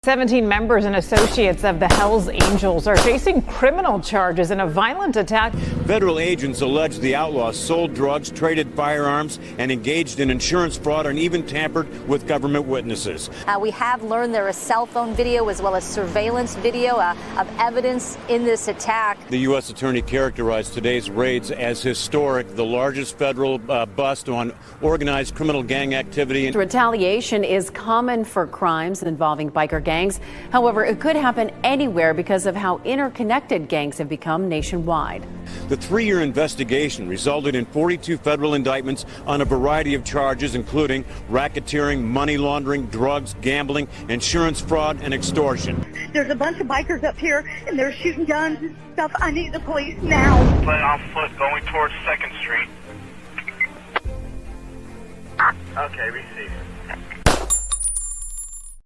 17 members and associates of the Hells Angels are facing criminal charges in a violent attack. Federal agents allege the outlaws sold drugs, traded firearms, and engaged in insurance fraud and even tampered with government witnesses. We have learned there is cell phone video as well as surveillance video of evidence in this attack. The U.S. attorney characterized today's raids as historic, the largest federal bust on organized criminal gang activity. Retaliation is common for crimes involving biker gangs. However, it could happen anywhere because of how interconnected gangs have become nationwide. The 3-year investigation resulted in 42 federal indictments on a variety of charges, including racketeering, money laundering, drugs, gambling, insurance fraud, and extortion. There's a bunch of bikers up here, and they're shooting guns and stuff. I need the police now. Play on foot going towards 2nd Street. Okay, receive.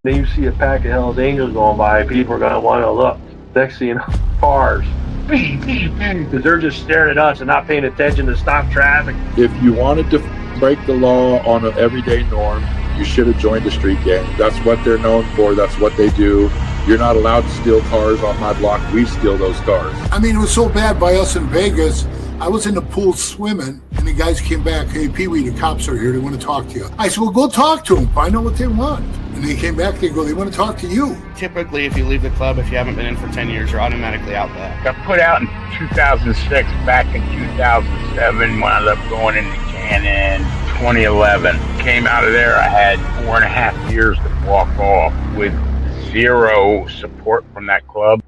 Then you see a pack of Hells Angels going by, people are going to want to look. Next thing you know, cars. Because they're just staring at us and not paying attention to stop traffic. If you wanted to break the law on an everyday norm, you should have joined a street gang. That's what they're known for. That's what they do. You're not allowed to steal cars on my block. We steal those cars. I mean, it was so bad by us in Vegas. I was in the pool swimming, and the guys came back. Hey, Pee-wee, the cops are here. They want to talk to you. I said, well, go talk to them. Find out what they want. And they came back. They go, they want to talk to you. Typically, if you leave the club, if you haven't been in for 10 years, you're automatically out back. Got put out in 2006. Back in 2007, wound up going into Cannon. 2011. Came out of there. I had 4.5 years to walk off with zero support from that club.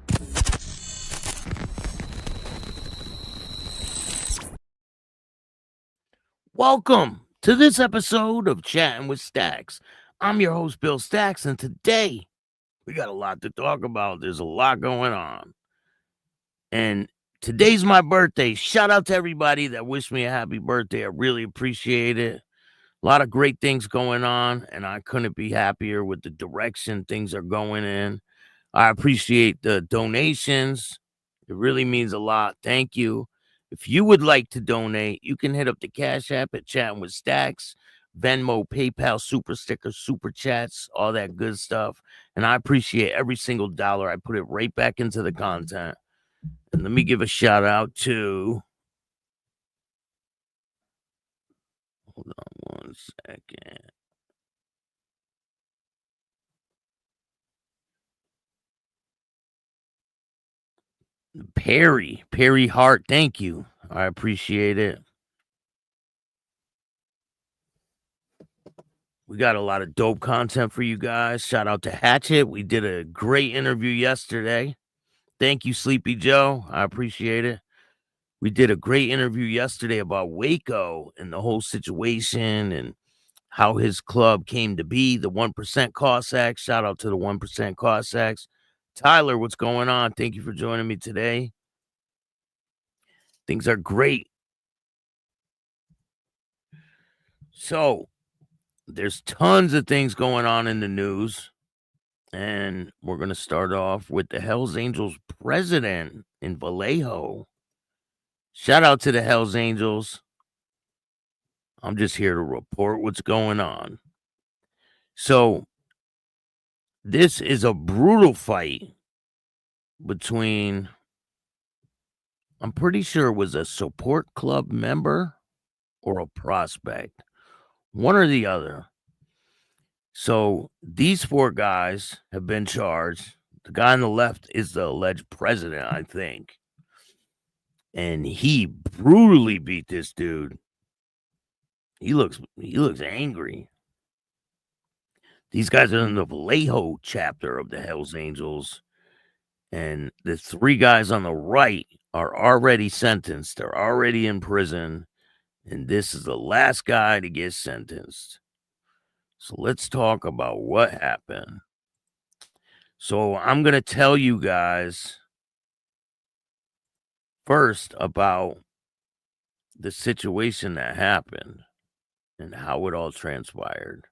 Welcome to this episode of Chatting with Stacks. I'm your host, Bill Stacks, and today we got a lot to talk about. There's a lot going on. And today's my birthday. Shout out to everybody that wished me a happy birthday. I really appreciate it. A lot of great things going on, and I couldn't be happier with the direction things are going in. I appreciate the donations. It really means a lot. Thank you. If you would like to donate, you can hit up the Cash App at Chatting with Stacks, Venmo, PayPal, Super Stickers, Super Chats, all that good stuff. And I appreciate every single dollar. I put it right back into the content. And let me give a shout out to... Hold on 1 second. Perry Hart, thank you. I appreciate it. We got a lot of dope content for you guys. Shout out to Hatchet. We did a great interview yesterday. Thank you, Sleepy Joe. I appreciate it. We did a great interview yesterday about Waco and the whole situation and how his club came to be, the 1% Cossacks. Shout out to the 1% Cossacks. Tyler, what's going on? Thank you for joining me today. Things are great. So, there's tons of things going on in the news. And we're going to start off with the Hells Angels president in Vallejo. Shout out to the Hells Angels. I'm just here to report what's going on. So, this is a brutal fight between, I'm pretty sure it was a support club member or a prospect. One or the other. So these 4 guys have been charged. The guy on the left is the alleged president, I think. And he brutally beat this dude. He looks angry. These guys are in the Vallejo chapter of the Hells Angels. And the 3 guys on the right are already sentenced. They're already in prison. And this is the last guy to get sentenced. So let's talk about what happened. So I'm going to tell you guys first about the situation that happened and how it all transpired.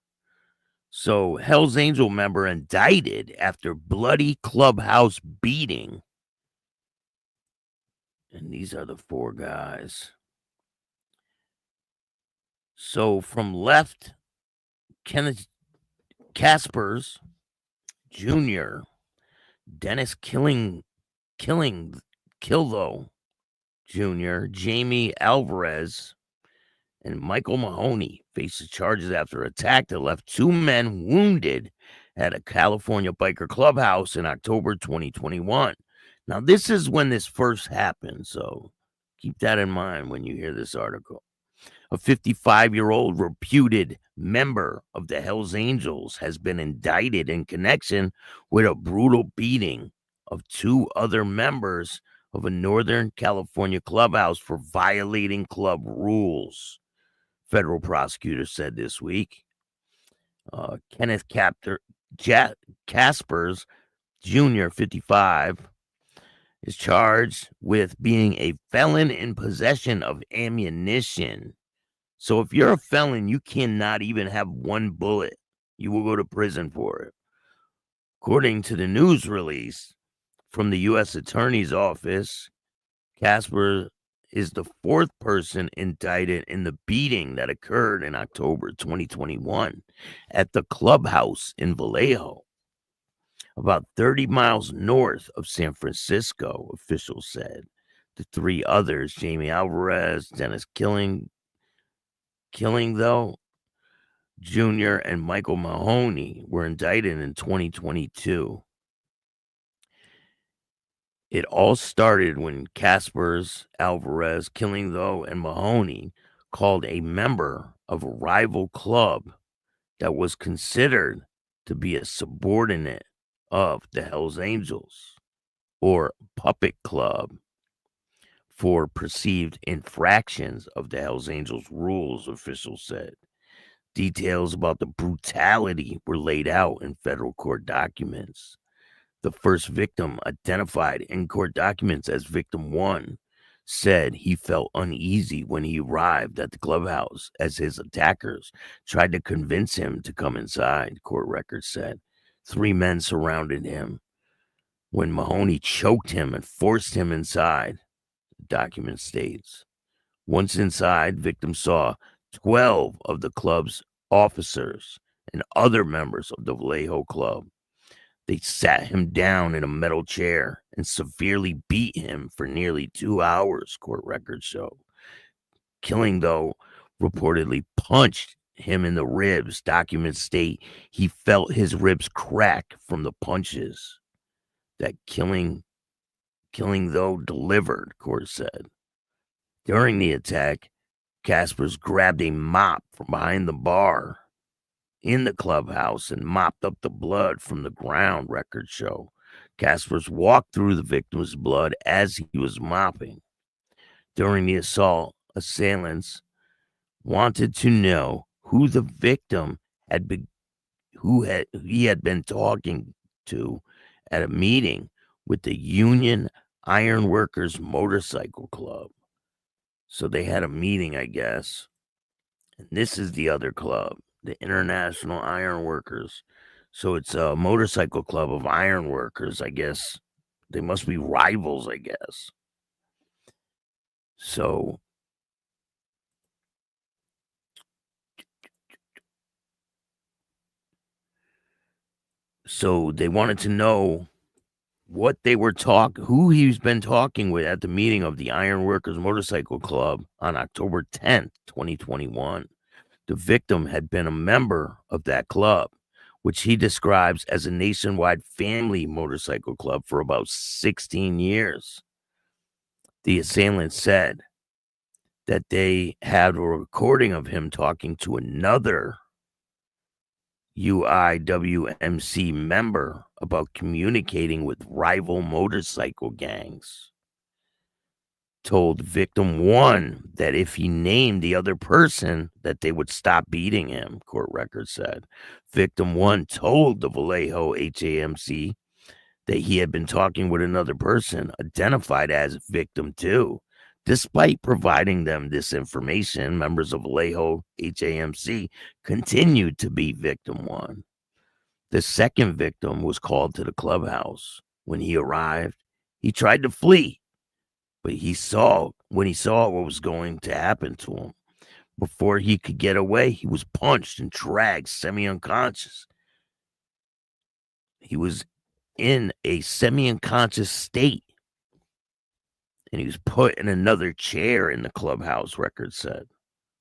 So, Hells Angel member indicted after bloody clubhouse beating. And these are the 4 guys. So, from left, Kenneth Caspers Jr., Dennis Killough Jr., Jaime Alvarez, and Michael Mahoney faces charges after an attack that left 2 men wounded at a California biker clubhouse in October 2021. Now, this is when this first happened, so keep that in mind when you hear this article. A 55-year-old reputed member of the Hells Angels has been indicted in connection with a brutal beating of 2 other members of a Northern California clubhouse for violating club rules, federal prosecutors said this week. Kenneth Caspers Jr., 55, is charged with being a felon in possession of ammunition. So if you're a felon, you cannot even have 1 bullet. You will go to prison for it. According to the news release from the U.S. Attorney's Office, Casper is the 4th person indicted in the beating that occurred in October 2021 at the clubhouse in Vallejo, about 30 miles north of San Francisco, officials said. The 3 others, Jaime Alvarez, Dennis Killough Jr., and Michael Mahoney, were indicted in 2022. It all started when Caspers, Alvarez, Killough, and Mahoney called a member of a rival club that was considered to be a subordinate of the Hells Angels, or puppet club, for perceived infractions of the Hells Angels rules, officials said. Details about the brutality were laid out in federal court documents. The first victim, identified in court documents as Victim 1, said he felt uneasy when he arrived at the clubhouse as his attackers tried to convince him to come inside, court records said. 3 men surrounded him when Mahoney choked him and forced him inside, the document states. Once inside, victims saw 12 of the club's officers and other members of the Vallejo club. They sat him down in a metal chair and severely beat him for nearly 2 hours, court records show. Killough reportedly punched him in the ribs. Documents state he felt his ribs crack from the punches that Killough delivered, court said. During the attack, Caspers grabbed a mop from behind the bar in the clubhouse and mopped up the blood from the ground, records show. Caspers walked through the victim's blood as he was mopping. During the assault, assailants wanted to know who the victim he had been talking to at a meeting with the Union Iron Workers Motorcycle Club. So they had a meeting, I guess. And this is the other club, the International Iron Workers. So it's a motorcycle club of iron workers, I guess. They must be rivals, I guess. So they wanted to know what they were who he's been talking with at the meeting of the Iron Workers Motorcycle Club on October 10th, 2021. The victim had been a member of that club, which he describes as a nationwide family motorcycle club, for about 16 years. The assailant said that they had a recording of him talking to another UIWMC member about communicating with rival motorcycle gangs. Told Victim 1 that if he named the other person that they would stop beating him, court records said. Victim 1 told the Vallejo HAMC that he had been talking with another person identified as Victim 2. Despite providing them this information, members of Vallejo HAMC continued to beat Victim 1. The second victim was called to the clubhouse. When he arrived, he tried to flee, but when he saw what was going to happen to him, before he could get away, he was punched and dragged semi-unconscious. He was in a semi-unconscious state, and he was put in another chair in the clubhouse, records said.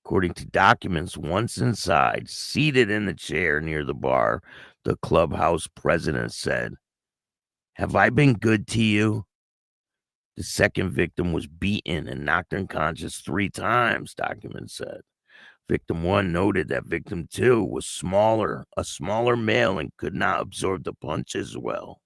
According to documents, once inside, seated in the chair near the bar, the clubhouse president said, "Have I been good to you?" The second victim was beaten and knocked unconscious 3 times, documents said. Victim 1 noted that victim 2 was a smaller male, and could not absorb the punches well.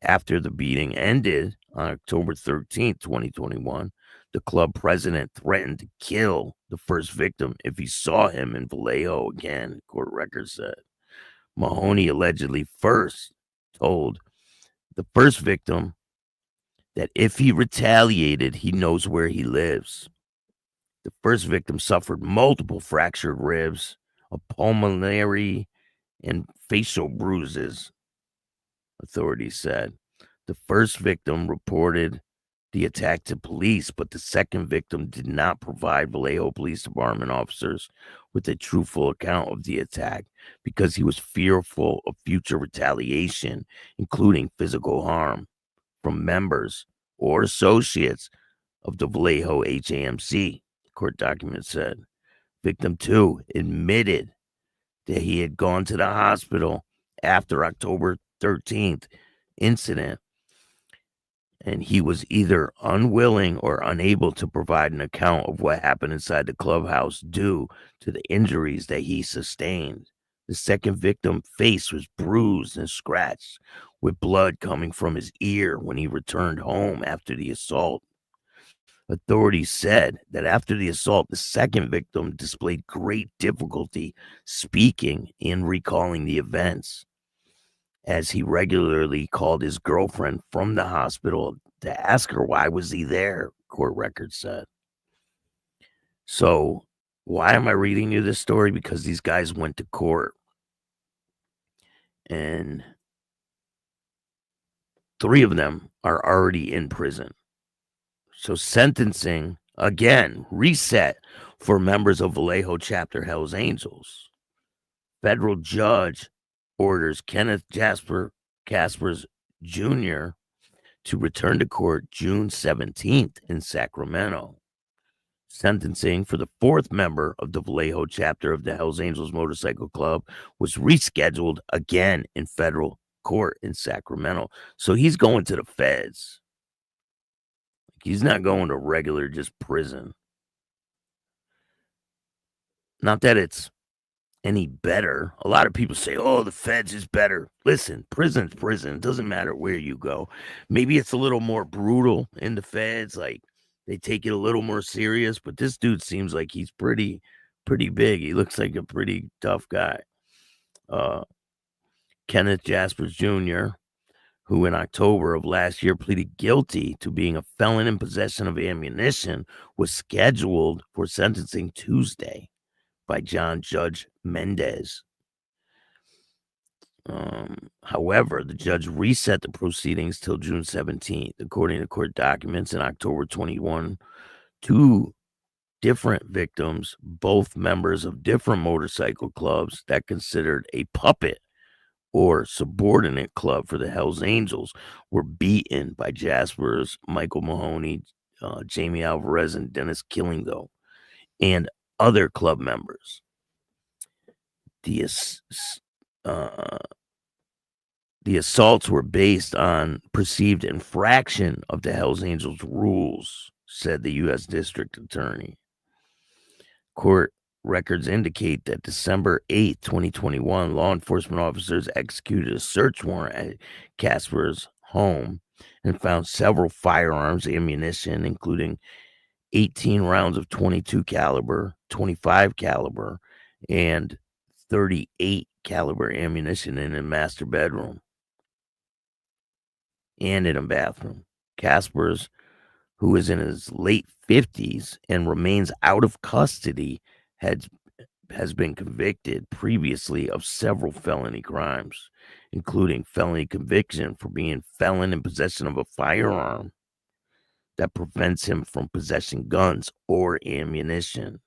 After the beating ended on October 13th, 2021, the club president threatened to kill the first victim if he saw him in Vallejo again, court records said. Mahoney allegedly first told the first victim that if he retaliated, he knows where he lives. The first victim suffered multiple fractured ribs, a pulmonary and facial bruises, authorities said. The first victim reported the attack to police, but the second victim did not provide Vallejo Police Department officers with a truthful account of the attack because he was fearful of future retaliation, including physical harm from members or associates of the Vallejo HAMC, court documents said. Victim 2 admitted that he had gone to the hospital after October 13th incident, and he was either unwilling or unable to provide an account of what happened inside the clubhouse due to the injuries that he sustained. The second victim's face was bruised and scratched, with blood coming from his ear when he returned home after the assault. Authorities said that after the assault, the second victim displayed great difficulty speaking and recalling the events, as he regularly called his girlfriend from the hospital to ask her why was he there, court records said. So why am I reading you this story? Because these guys went to court, and 3 of them are already in prison. So sentencing, again, reset for members of Vallejo chapter Hells Angels. Federal judge orders Kenneth Caspers Jr. to return to court June 17th in Sacramento. Sentencing for the 4th member of the Vallejo chapter of the Hells Angels Motorcycle Club was rescheduled again in federal court in Sacramento. So he's going to the feds. He's not going to regular just prison. Not that it's any better. A lot of people say, oh, the feds is better. Listen, prison's prison. It doesn't matter where you go. Maybe it's a little more brutal in the feds. Like, they take it a little more serious. But this dude seems like he's pretty big. He looks like a pretty tough guy. Kenneth Caspers Jr., who in October of last year pleaded guilty to being a felon in possession of ammunition, was scheduled for sentencing Tuesday by Judge Mendez. However, the judge reset the proceedings till June 17th. According to court documents, in October 21, 2 different victims, both members of different motorcycle clubs that considered a puppet or subordinate club for the Hells Angels, were beaten by Caspers, Michael Mahoney, Jaime Alvarez, and Dennis Killough, and other club members. The assaults were based on perceived infraction of the Hells Angels rules, said the U.S. District Attorney. Court records indicate that December 8, 2021, law enforcement officers executed a search warrant at Caspers' home and found several firearms, ammunition, including 18 rounds of 22 caliber, 25 caliber, and 38 caliber ammunition in a master bedroom and in a bathroom. Caspers, who is in his late 50s and remains out of custody, has been convicted previously of several felony crimes, including felony conviction for being felon in possession of a firearm that prevents him from possessing guns or ammunition.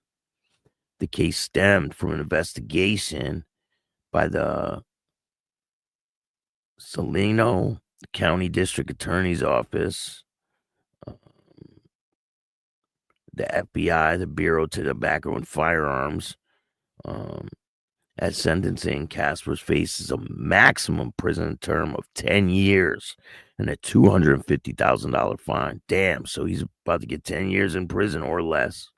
The case stemmed from an investigation by the Salino, the county district attorney's office, the FBI, the Bureau of Tobacco and Firearms. At sentencing, Caspers faces a maximum prison term of 10 years and a $250,000 fine. Damn, so he's about to get 10 years in prison or less.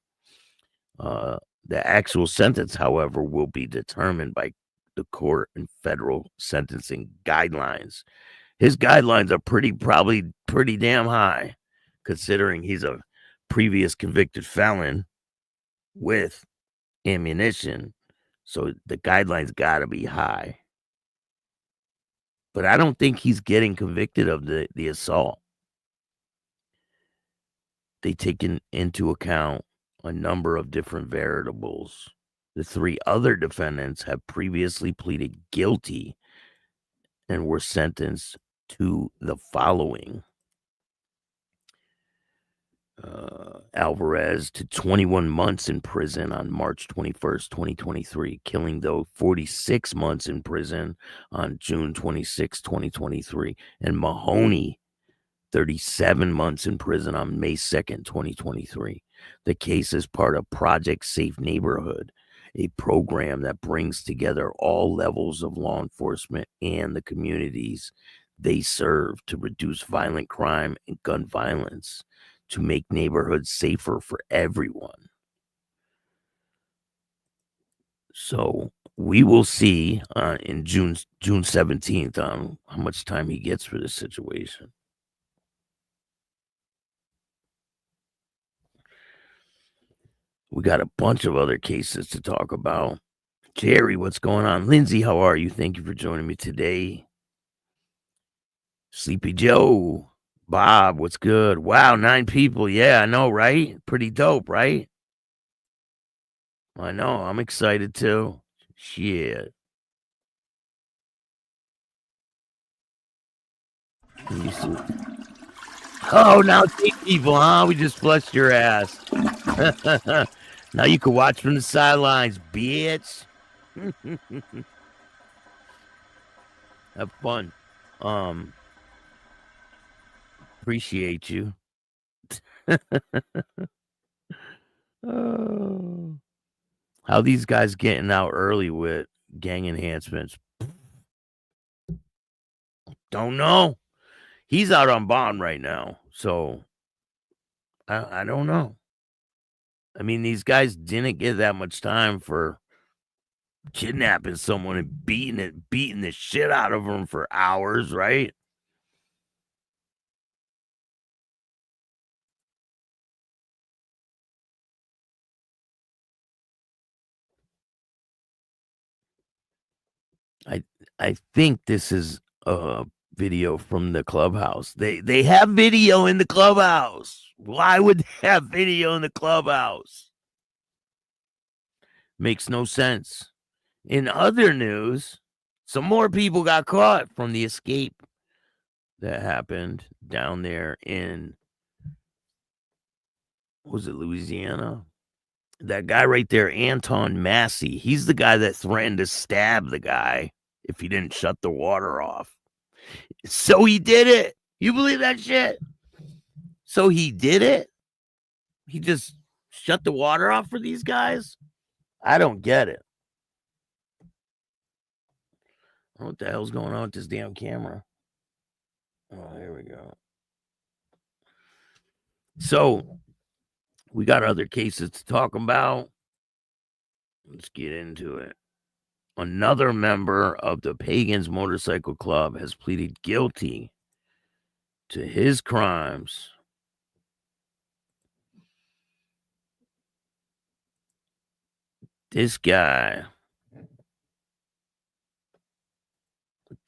The actual sentence, however, will be determined by the court and federal sentencing guidelines. His guidelines are probably pretty damn high, considering he's a previous convicted felon with ammunition. So the guidelines got to be high. But I don't think he's getting convicted of the assault. They take into account a number of different variables. The 3 other defendants have previously pleaded guilty and were sentenced to the following. Alvarez to 21 months in prison on March 21st, 2023. Killough, 46 months in prison on June 26, 2023. And Mahoney, 37 months in prison on May 2nd, 2023. The case is part of Project Safe Neighborhood, a program that brings together all levels of law enforcement and the communities they serve to reduce violent crime and gun violence, to make neighborhoods safer for everyone. So we will see in June 17th on how much time he gets for this situation. We got a bunch of other cases to talk about. Jerry, what's going on? Lindsay, how are you? Thank you for joining me today. Sleepy Joe. Bob, what's good? Wow, 9 people. Yeah, I know, right? Pretty dope, right? I know. I'm excited too. Shit. Oh, now 8 people, huh? We just flushed your ass. Now you can watch from the sidelines, bitch. Have fun. Appreciate you. Oh. How these guys getting out early with gang enhancements? Don't know. He's out on bond right now, so I don't know. I mean, these guys didn't get that much time for kidnapping someone and beating the shit out of them for hours, right? I think this is a video from the clubhouse. They have video in the clubhouse. Why would they have video in the clubhouse? Makes no sense. In other news, some more people got caught from the escape that happened down there in, was it Louisiana? That guy right there, Anton Massey. He's the guy that threatened to stab the guy if he didn't shut the water off. So he did it. You believe that shit? So he did it? He just shut the water off for these guys? I don't get it. I don't know what the hell's going on with this damn camera. Oh, here we go. So we got other cases to talk about. Let's get into it. Another member of the Pagan's Motorcycle Club has pleaded guilty to his crimes. This guy,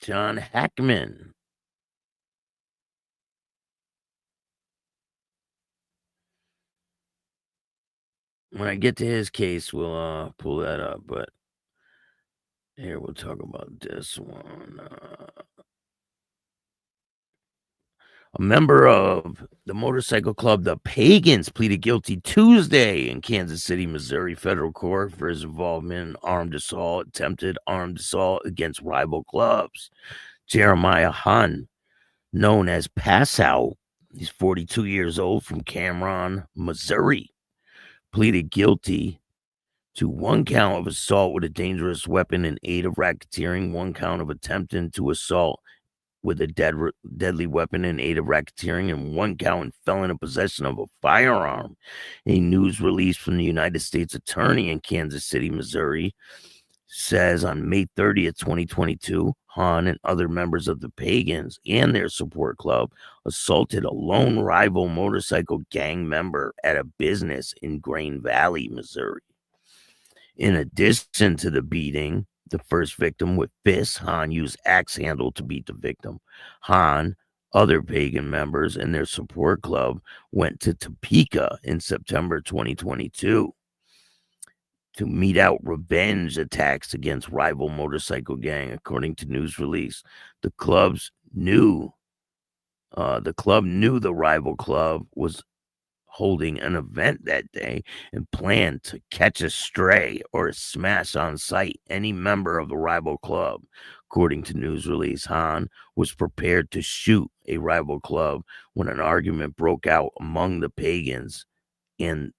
John Hackman. When I get to his case, we'll pull that up, but here we'll talk about this one. A member of the motorcycle club, the Pagans, pleaded guilty Tuesday in Kansas City, Missouri federal court for his involvement in attempted armed assault against rival clubs. Jeremiah Hahn, known as Pass Out, he's 42 years old, from Cameron, Missouri, pleaded guilty to 1 count of assault with a dangerous weapon in aid of racketeering, 1 count of attempting to assault with a deadly weapon in aid of racketeering, and 1 count in felon in possession of a firearm. A news release from the United States Attorney in Kansas City, Missouri, says on May 30th, 2022, Hahn and other members of the Pagans and their support club assaulted a lone rival motorcycle gang member at a business in Grain Valley, Missouri. In addition to the beating, the first victim with fists, Hahn used axe handle to beat the victim. Hahn, other Pagan members, and their support club went to Topeka in September 2022 to mete out revenge attacks against rival motorcycle gang, according to news release. The club knew the rival club was holding an event that day and planned to catch a stray or smash on sight any member of the rival club. According to news release, Hahn was prepared to shoot a rival club when an argument broke out among the Pagans and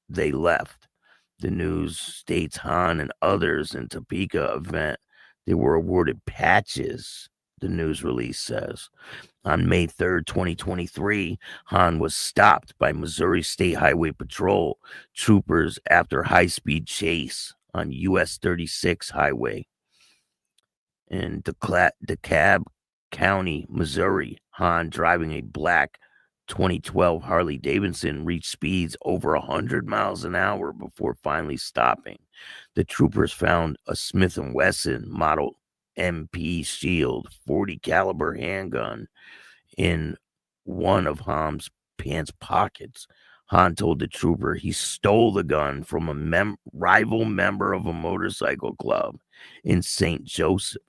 they left. The news states Hahn and others in Topeka event, they were awarded patches, the news release says. On May 3rd, 2023, Hahn was stopped by Missouri State Highway Patrol troopers after high-speed chase on U.S. 36 highway in DeKalb County, Missouri. Hahn, driving a black 2012 Harley Davidson, reached speeds over 100 miles an hour before finally stopping. The troopers found a Smith & Wesson model MP Shield 40 caliber handgun in one of Hahn's pants pockets. Hahn told the trooper he stole the gun from a rival member of a motorcycle club in St. Joseph.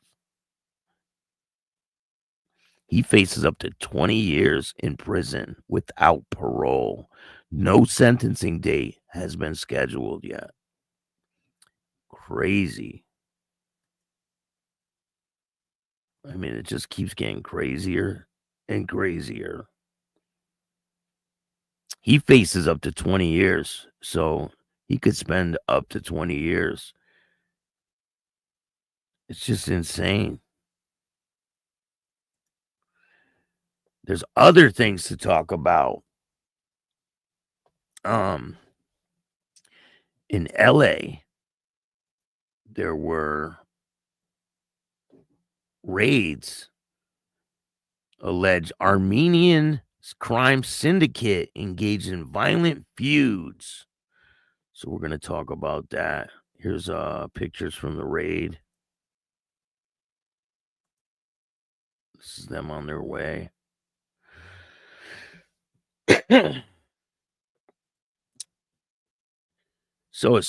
He faces up to 20 years in prison without parole. No sentencing date has been scheduled yet. Crazy. I mean, it just keeps getting crazier and crazier. He faces up to 20 years, so he could spend up to 20 years. It's just insane. There's other things to talk about. In LA, there were raids. Alleged Armenian crime syndicate engaged in violent feuds. So we're going to talk about that. Here's pictures from the raid. This is them on their way. So in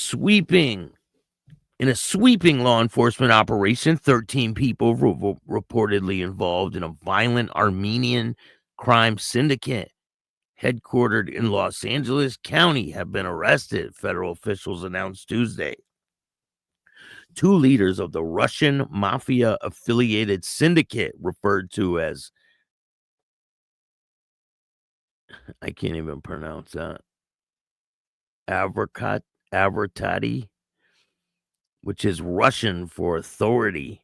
a sweeping law enforcement operation, 13 people reportedly involved in a violent Armenian crime syndicate headquartered in Los Angeles County have been arrested, federal officials announced Tuesday. 2 leaders of the Russian mafia-affiliated syndicate, referred to as, I can't even pronounce that, Avertati, which is Russian for authority,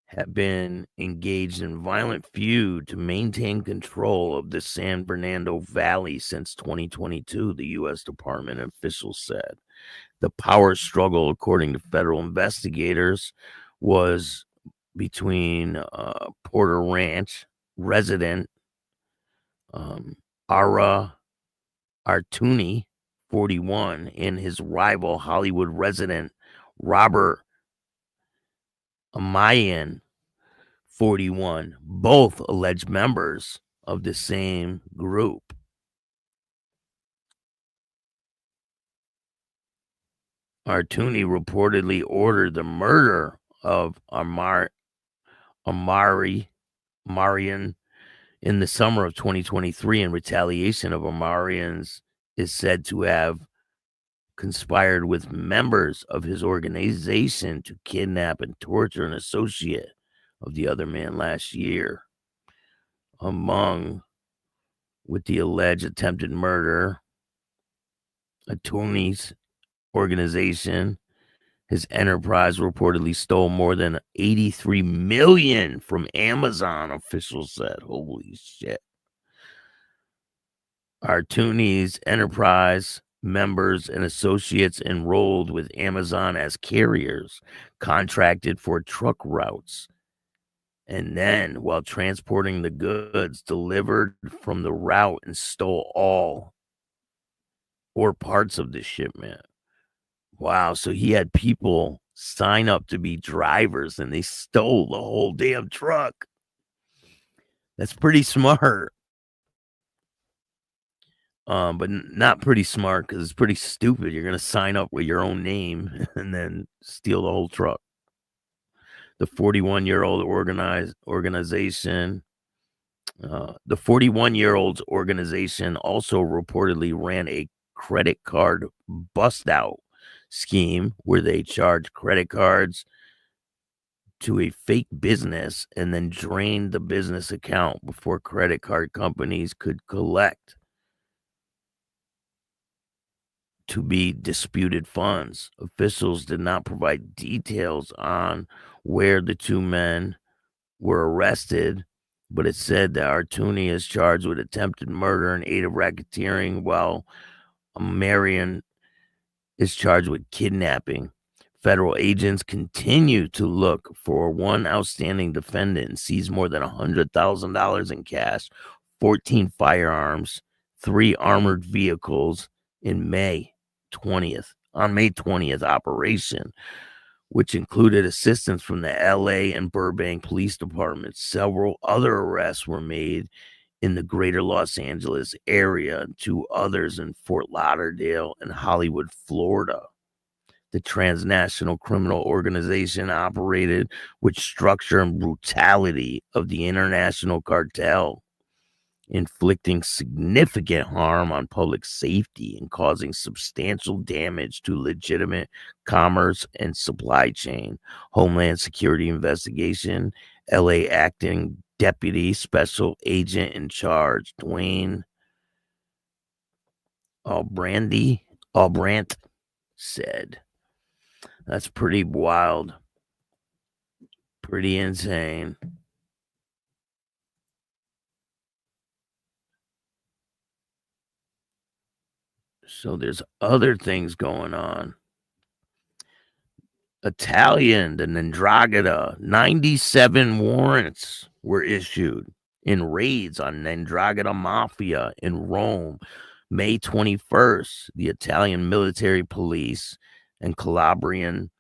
have been engaged in violent feud to maintain control of the San Fernando Valley since 2022, the U.S. Department officials said. The power struggle, according to federal investigators, was between Porter Ranch resident Ara Artuni, 41, and his rival Hollywood resident Robert Amayan, 41, both alleged members of the same group. Artuni reportedly ordered the murder of Marian in the summer of 2023 in retaliation. Of Amarian's is said to have conspired with members of his organization to kidnap and torture an associate of the other man last year. Among with the alleged attempted murder, attorney's organization, his enterprise reportedly stole more than $83 million from Amazon, officials said. Holy shit. Artuni's enterprise members and associates enrolled with Amazon as carriers, contracted for truck routes, and then, while transporting the goods, delivered from the route and stole all or parts of the shipment. Wow, so he had people sign up to be drivers and they stole the whole damn truck. That's pretty smart. But not pretty smart, because it's pretty stupid. You're going to sign up with your own name and then steal the whole truck. The 41-year-old organization, the 41-year-old's organization also reportedly ran a credit card bust-out scheme where they charged credit cards to a fake business and then drained the business account before credit card companies could collect to be disputed funds. Officials did not provide details on where the two men were arrested, but it said that Artuni is charged with attempted murder and aid of racketeering, while Marion is charged with kidnapping. Federal agents continue to look for one outstanding defendant and seize more than $100,000 in cash, 14 firearms, 3 armored vehicles in May 20th operation, which included assistance from the LA and Burbank police departments. Several other arrests were made in the greater Los Angeles area, and 2 others in Fort Lauderdale and Hollywood, Florida. The transnational criminal organization operated with structure and brutality of the international cartel, inflicting significant harm on public safety and causing substantial damage to legitimate commerce and supply chain. Homeland Security Investigation, LA Acting Deputy Special Agent in Charge, Dwayne Albrandt said. That's pretty wild. Pretty insane. So there's other things going on. Italian, the Ndrangheta, 97 warrants were issued in raids on Ndrangheta Mafia in Rome. May 21st, the Italian military police and Calabrian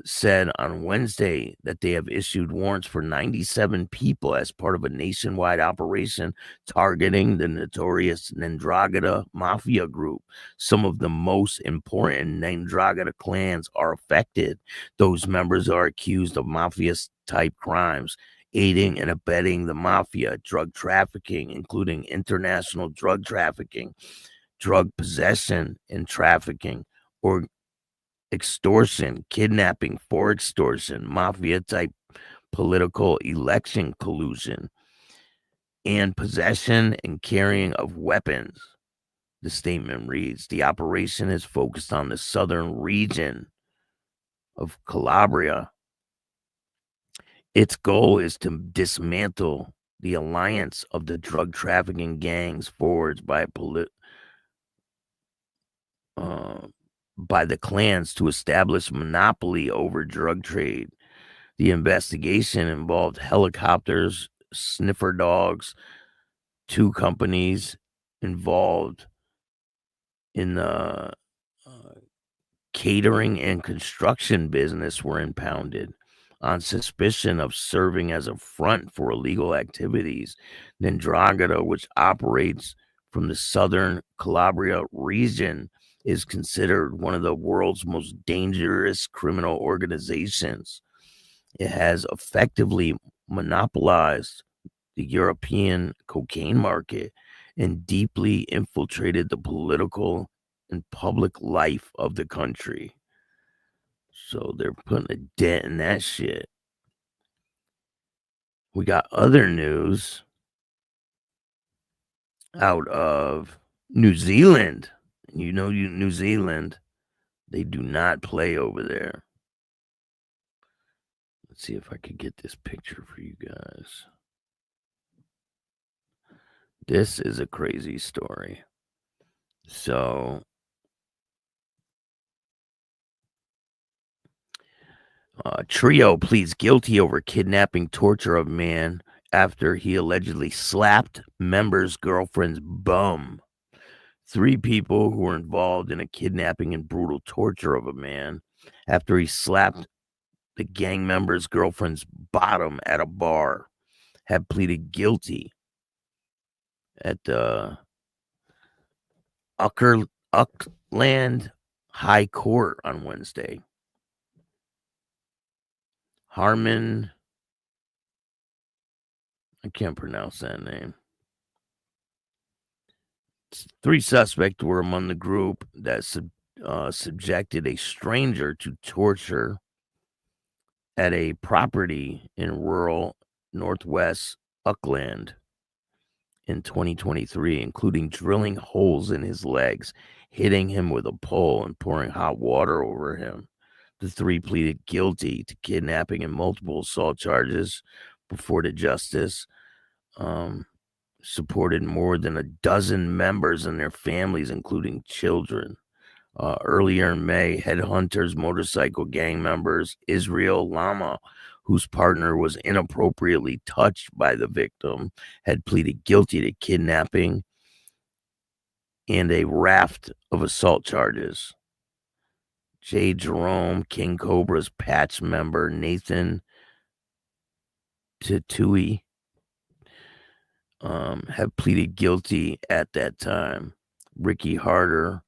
said on Wednesday that they have issued warrants for 97 people as part of a nationwide operation targeting the notorious Ndrangheta Mafia group. Some of the most important Ndrangheta clans are affected. Those members are accused of mafia-type crimes, aiding and abetting the mafia, drug trafficking, including international drug trafficking, drug possession and trafficking, or extortion, kidnapping for extortion, mafia-type political election collusion, and possession and carrying of weapons. The statement reads, the operation is focused on the southern region of Calabria. Its goal is to dismantle the alliance of the drug trafficking gangs forged by the clans to establish monopoly over drug trade. The investigation involved helicopters, sniffer dogs. 2 companies involved in the catering and construction business were impounded on suspicion of serving as a front for illegal activities. Ndrangheta, which operates from the southern Calabria region, is considered one of the world's most dangerous criminal organizations. It has effectively monopolized the European cocaine market and deeply infiltrated the political and public life of the country. So they're putting a dent in that shit. we got other news out of New Zealand. New Zealand, they do not play over there. Let's see if I could get this picture for you guys. This is a crazy story. So, trio pleads guilty over kidnapping, torture of man after he allegedly slapped member's girlfriend's bum. 3 people who were involved in a kidnapping and brutal torture of a man after he slapped the gang member's girlfriend's bottom at a bar have pleaded guilty at the Auckland High Court on Wednesday. Harmon, I can't pronounce that name. 3 suspects were among the group that subjected a stranger to torture at a property in rural northwest Auckland in 2023, including drilling holes in his legs, hitting him with a pole, and pouring hot water over him. The 3 pleaded guilty to kidnapping and multiple assault charges before the justice. Supported more than a dozen members and their families, including children. Earlier in May, Headhunters motorcycle gang members Israel Lama, whose partner was inappropriately touched by the victim, had pleaded guilty to kidnapping and a raft of assault charges. J. Jerome, King Cobra's patch member Nathan Tatui have pleaded guilty at that time. Ricky Harder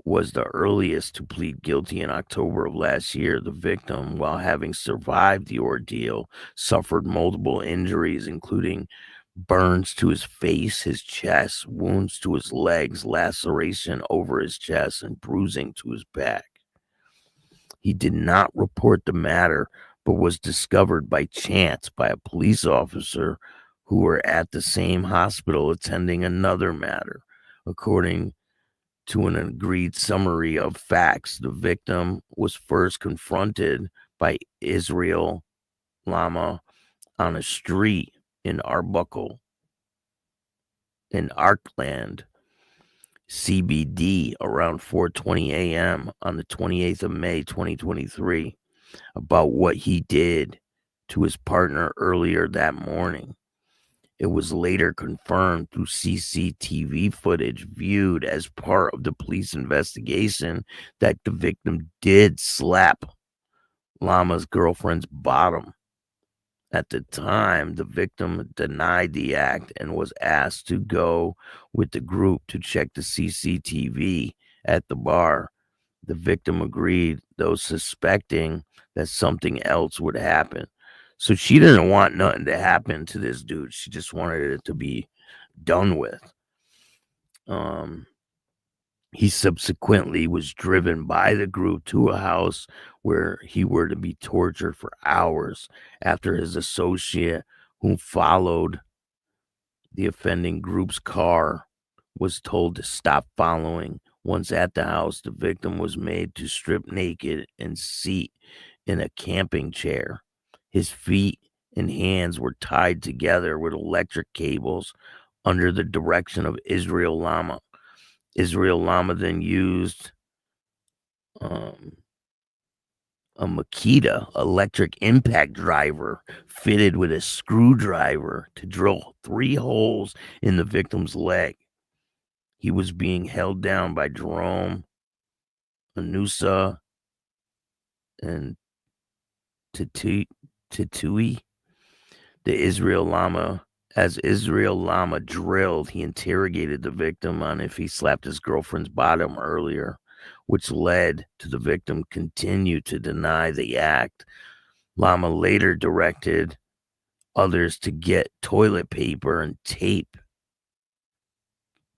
was the earliest to plead guilty in October of last year. The victim, while having survived the ordeal, suffered multiple injuries, including burns to his face, his chest, wounds to his legs, laceration over his chest, and bruising to his back. He did not report the matter, but was discovered by chance by a police officer who were at the same hospital attending another matter. According to an agreed summary of facts, the victim was first confronted by Israel Lama on a street in Arbuckle, in Arkland, CBD, around 4:20 a.m. on the 28th of May, 2023, about what he did to his partner earlier that morning. It was later confirmed through CCTV footage viewed as part of the police investigation that the victim did slap Lama's girlfriend's bottom. At the time, the victim denied the act and was asked to go with the group to check the CCTV at the bar. The victim agreed, though suspecting that something else would happen. So she didn't want nothing to happen to this dude. She just wanted it to be done with. He subsequently was driven by the group to a house where he were to be tortured for hours after his associate, who followed the offending group's car, was told to stop following. Once at the house, the victim was made to strip naked and seat in a camping chair. His feet and hands were tied together with electric cables under the direction of Israel Lama. Israel Lama then used a Makita electric impact driver fitted with a screwdriver to drill 3 holes in the victim's leg. He was being held down by Jerome, Anusa, and Tatui. As Israel Lama drilled, he interrogated the victim on if he slapped his girlfriend's bottom earlier, which led to the victim continue to deny the act. Lama later directed others to get toilet paper and tape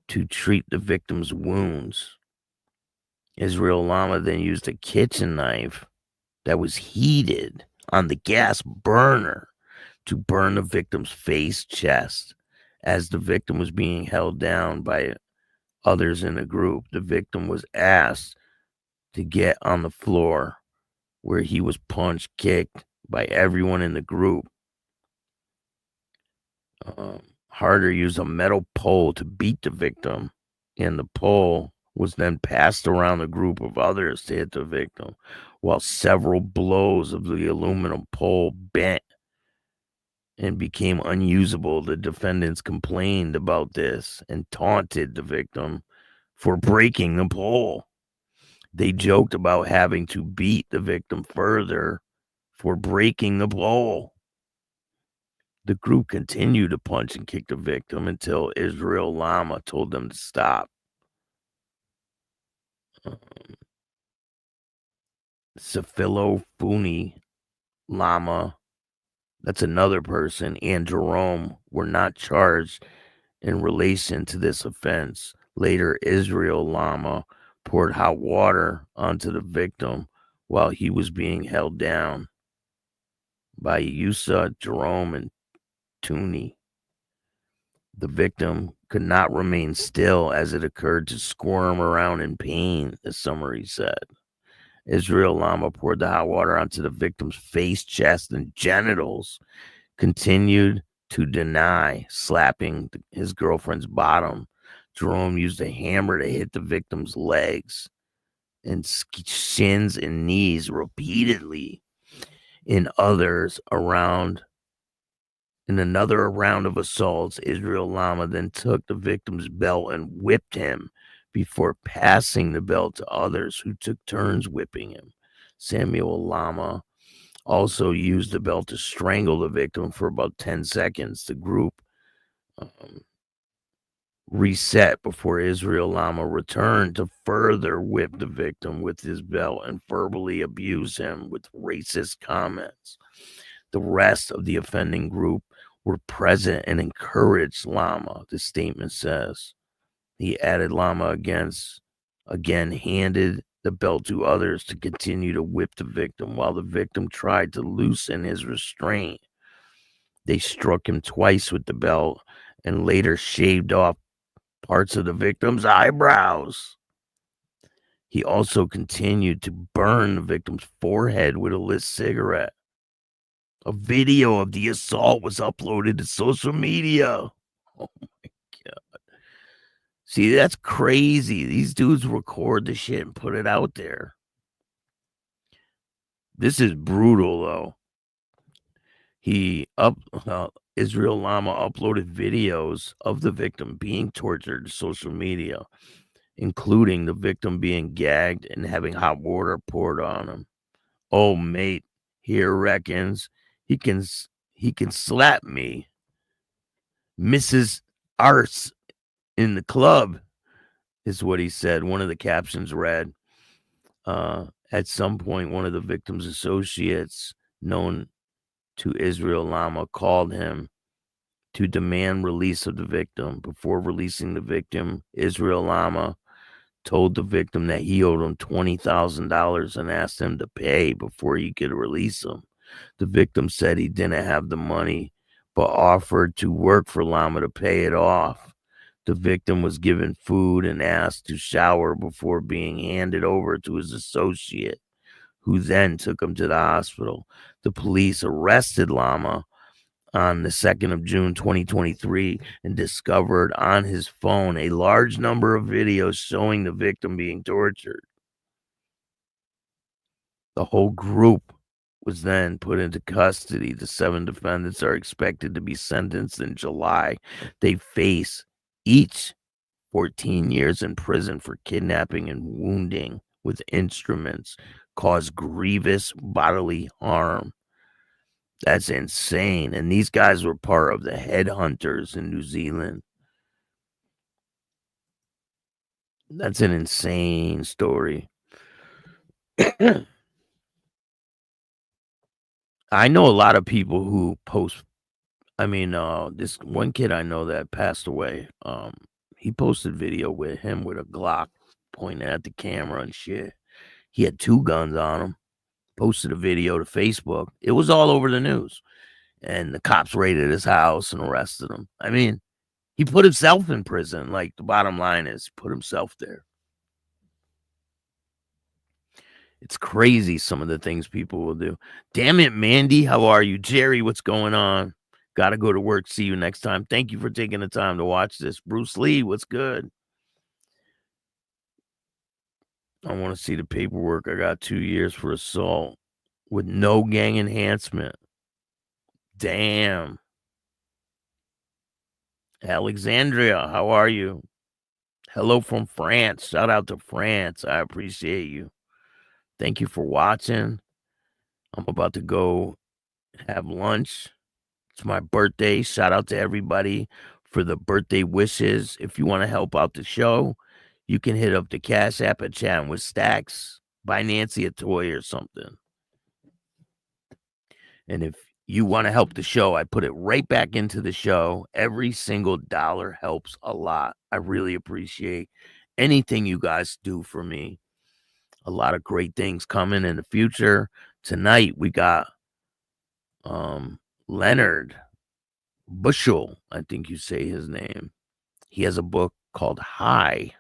to treat the victim's wounds. Israel Lama then used a kitchen knife that was heated on the gas burner to burn the victim's face, chest. As the victim was being held down by others in the group, the victim was asked to get on the floor, where he was punched, kicked by everyone in the group. Harder used a metal pole to beat the victim, and the pole was then passed around a group of others to hit the victim, while several blows of the aluminum pole bent and became unusable. The defendants complained about this and taunted the victim for breaking the pole. They joked about having to beat the victim further for breaking the pole. The group continued to punch and kick the victim until Israel Lama told them to stop. Safilo Funi Lama, that's another person, and Jerome were not charged in relation to this offense. Later, Israel Lama poured hot water onto the victim while he was being held down by Yusa, Jerome, and Tooney. The victim could not remain still as it occurred to squirm around in pain, the summary said. Israel Lama poured the hot water onto the victim's face, chest, and genitals, continued to deny slapping his girlfriend's bottom. Jerome used a hammer to hit the victim's legs and shins and knees repeatedly. In another round of assaults, Israel Lama then took the victim's belt and whipped him before passing the belt to others who took turns whipping him. Samuel Lama also used the belt to strangle the victim for about 10 seconds. The group reset before Israel Lama returned to further whip the victim with his belt and verbally abuse him with racist comments. The rest of the offending group were present and encouraged Lama, the statement says. He added Lama again handed the belt to others to continue to whip the victim while the victim tried to loosen his restraint. They struck him twice with the belt and later shaved off parts of the victim's eyebrows. He also continued to burn the victim's forehead with a lit cigarette. A video of the assault was uploaded to social media. Oh my God. See, that's crazy. These dudes record the shit and put it out there. This is brutal, though. Israel Lama uploaded videos of the victim being tortured to social media, including the victim being gagged and having hot water poured on him. Oh, mate, here reckons he can slap me. Mrs. Arse in the club is what he said. One of the captions read, at some point, one of the victim's associates, known to Israel Lama, called him to demand release of the victim. Before releasing the victim, Israel Lama told the victim that he owed him $20,000 and asked him to pay before he could release him. The victim said he didn't have the money, but offered to work for Lama to pay it off. The victim was given food and asked to shower before being handed over to his associate, who then took him to the hospital. The police arrested Lama on the 2nd of June, 2023, and discovered on his phone a large number of videos showing the victim being tortured. The whole group was then put into custody. The 7 defendants are expected to be sentenced in July. They face each 14 years in prison for kidnapping and wounding with instruments, cause grievous bodily harm. That's insane. And these guys were part of the headhunters in New Zealand. That's an insane story. I know a lot of people who post. This one kid I know that passed away. He posted video with him with a Glock pointing at the camera and shit. He had 2 guns on him. Posted a video to Facebook. It was all over the news. and the cops raided his house and arrested him. I mean, he put himself in prison. Like, the bottom line is, put himself there. It's crazy some of the things people will do. Damn it, Mandy. How are you? Jerry, what's going on? Got to go to work. See you next time. Thank you for taking the time to watch this. Bruce Lee, what's good? I want to see the paperwork. I got 2 years for assault with no gang enhancement. Damn. Alexandria, how are you? Hello from France. Shout out to France. I appreciate you. Thank you for watching. I'm about to go have lunch. It's my birthday. Shout out to everybody for the birthday wishes. If you want to help out the show, you can hit up the Cash App at Chatting with Stacks. Buy Nancy a toy or something. And if you want to help the show, I put it right back into the show. Every single dollar helps a lot. I really appreciate anything you guys do for me. A lot of great things coming in the future. Tonight we got Leonard Bushell, I think you say his name. He has a book called High.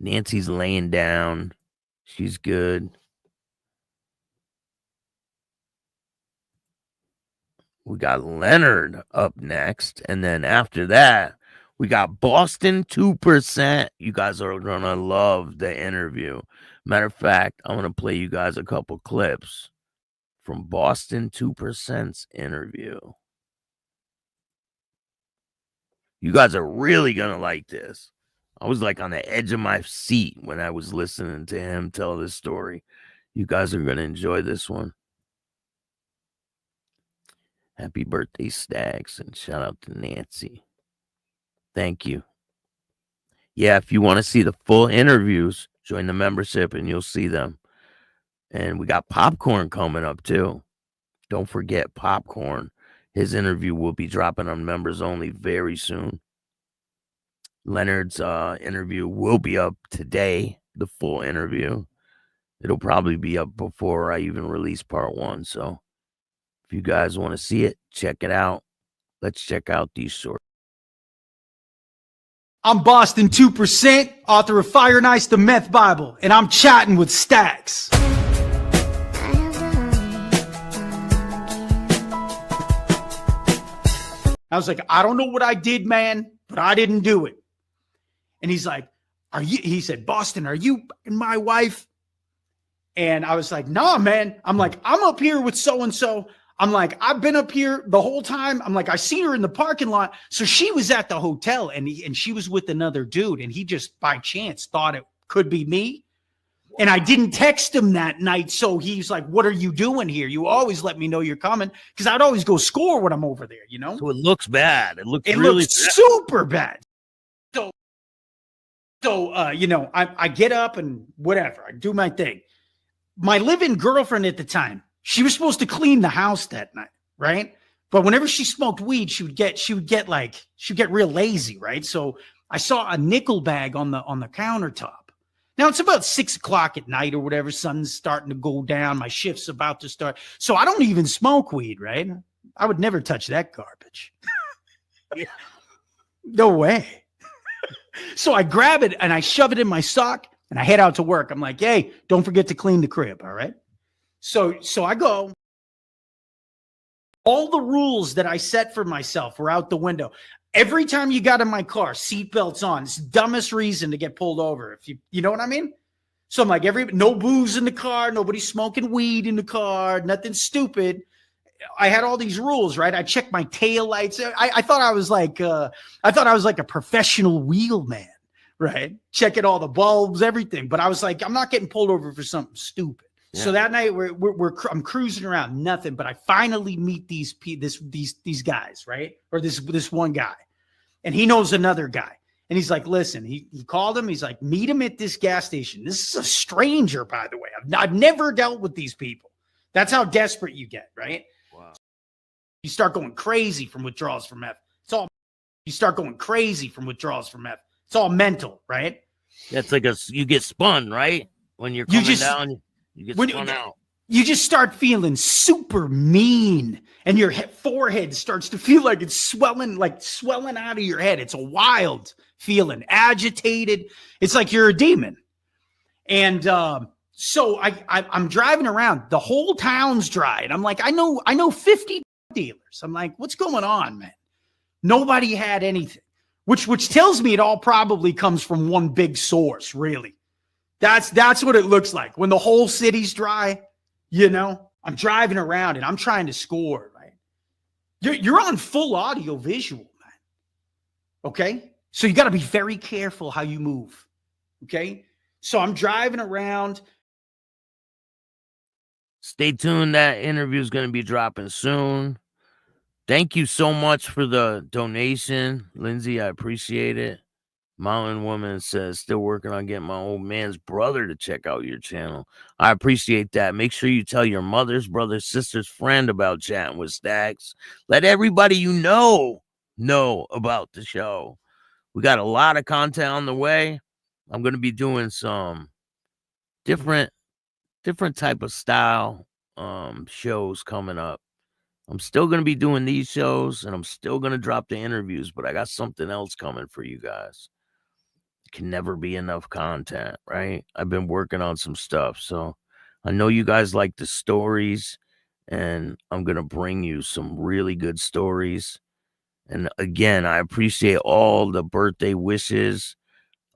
Nancy's laying down. She's good. We got Leonard up next. And then after that, we got Boston 2%. You guys are going to love the interview. Matter of fact, I'm going to play you guys a couple clips from Boston 2%'s interview. You guys are really going to like this. I was like on the edge of my seat when I was listening to him tell this story. You guys are going to enjoy this one. Happy birthday, Stags, and shout out to Nancy. Thank you. Yeah, if you want to see the full interviews, join the membership and you'll see them. And we got Popcorn coming up too. Don't forget Popcorn. His interview will be dropping on members only very soon. Leonard's interview will be up today, the full interview. It'll probably be up before I even release part 1. So if you guys want to see it, check it out. Let's check out these shorts. I'm Boston 2%, author of Fire and Ice, the Meth Bible, and I'm chatting with Stacks. I was like, I don't know what I did, man, but I didn't do it. And he's like, he said, Boston, are you my wife? And I was like, nah, man. I'm like, I'm up here with so-and-so. I'm like, I've been up here the whole time. I'm like, I seen her in the parking lot. So she was at the hotel and she was with another dude. And he just by chance thought it could be me. And I didn't text him that night. So he's like, what are you doing here? You always let me know you're coming. Because I'd always go score when I'm over there, you know? So it looks bad. It looks really super bad. So, you know, I get up and whatever. I do my thing. My live-in girlfriend at the time, she was supposed to clean the house that night, right? But whenever she smoked weed, she would get real lazy, right? So I saw a nickel bag on the countertop. Now it's about 6 o'clock at night or whatever. Sun's starting to go down. My shift's about to start. So I don't even smoke weed, right? I would never touch that garbage. No way. So I grab it and I shove it in my sock and I head out to work. I'm like, hey, don't forget to clean the crib, all right? So I go. All the rules that I set for myself were out the window. Every time you got in my car, seatbelts on. It's the dumbest reason to get pulled over. If you know what I mean? So I'm like, no booze in the car, nobody smoking weed in the car, nothing stupid. I had all these rules, right? I checked my tail lights. I thought I was like a professional wheelman, right? Checking all the bulbs, everything. But I was like, I'm not getting pulled over for something stupid. Yeah. So that night I'm cruising around, nothing. But I finally meet these guys, right? Or this one guy, and he knows another guy. And he's like, listen, he called him. He's like, meet him at this gas station. This is a stranger, by the way. I've never dealt with these people. That's how desperate you get, right? Wow. You start going crazy from withdrawals from meth. You start going crazy from withdrawals from meth. It's all mental, right? That's like you get spun, right? When you're coming down, you get spun out. you just start feeling super mean, and your forehead starts to feel like it's swelling out of your head. It's a wild feeling, agitated. It's like you're a demon. And so I'm driving around. The whole town's dry. And I'm like, I know 50 dealers. I'm like, what's going on, man? Nobody had anything, which tells me it all probably comes from one big source, really. That's what it looks like when the whole city's dry. You know, I'm driving around and I'm trying to score, right? You're on full audio visual, man. Okay? So you got to be very careful how you move. Okay? So I'm driving around. Stay tuned. That interview is going to be dropping soon. Thank you so much for the donation, Lindsay. I appreciate it. Mountain Woman says, still working on getting my old man's brother to check out your channel. I appreciate that. Make sure you tell your mother's, brother's, sister's friend about Chatting with Stacks. Let everybody you know about the show. We got a lot of content on the way. I'm going to be doing some different type of style shows coming up. I'm still going to be doing these shows, and I'm still going to drop the interviews, but I got something else coming for you guys. Can never be enough content, right? I've been working on some stuff, so I know you guys like the stories, and I'm gonna bring you some really good stories. And again, I appreciate all the birthday wishes.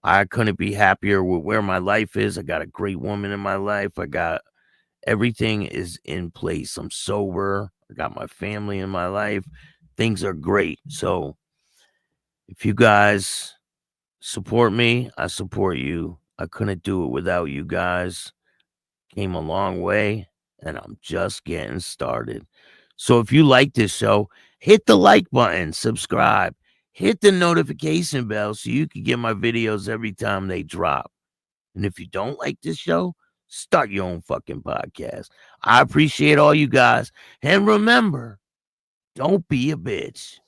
I couldn't be happier with where my life is. I got a great woman in my life. I got everything is in place. I'm sober. I got my family in my life. Things are great. So if you guys support me, I support you. I couldn't do it without you guys. Came a long way, and I'm just getting started. So if you like this show, hit the like button, subscribe, hit the notification bell so you can get my videos every time they drop. And if you don't like this show, start your own fucking podcast. I appreciate all you guys. And remember, don't be a bitch.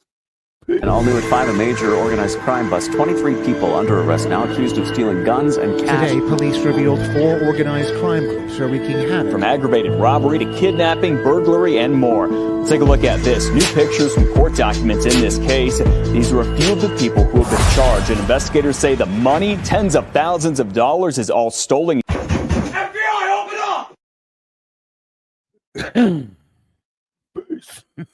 And all new at 5, a major organized crime bust. 23 people under arrest now accused of stealing guns and cash. Today, police revealed 4 organized crime groups are wreaking havoc. From aggravated robbery to kidnapping, burglary, and more. Let's take a look at this. New pictures from court documents in this case. These are a few of the people who have been charged. And investigators say the money, tens of thousands of dollars, is all stolen. FBI, open up!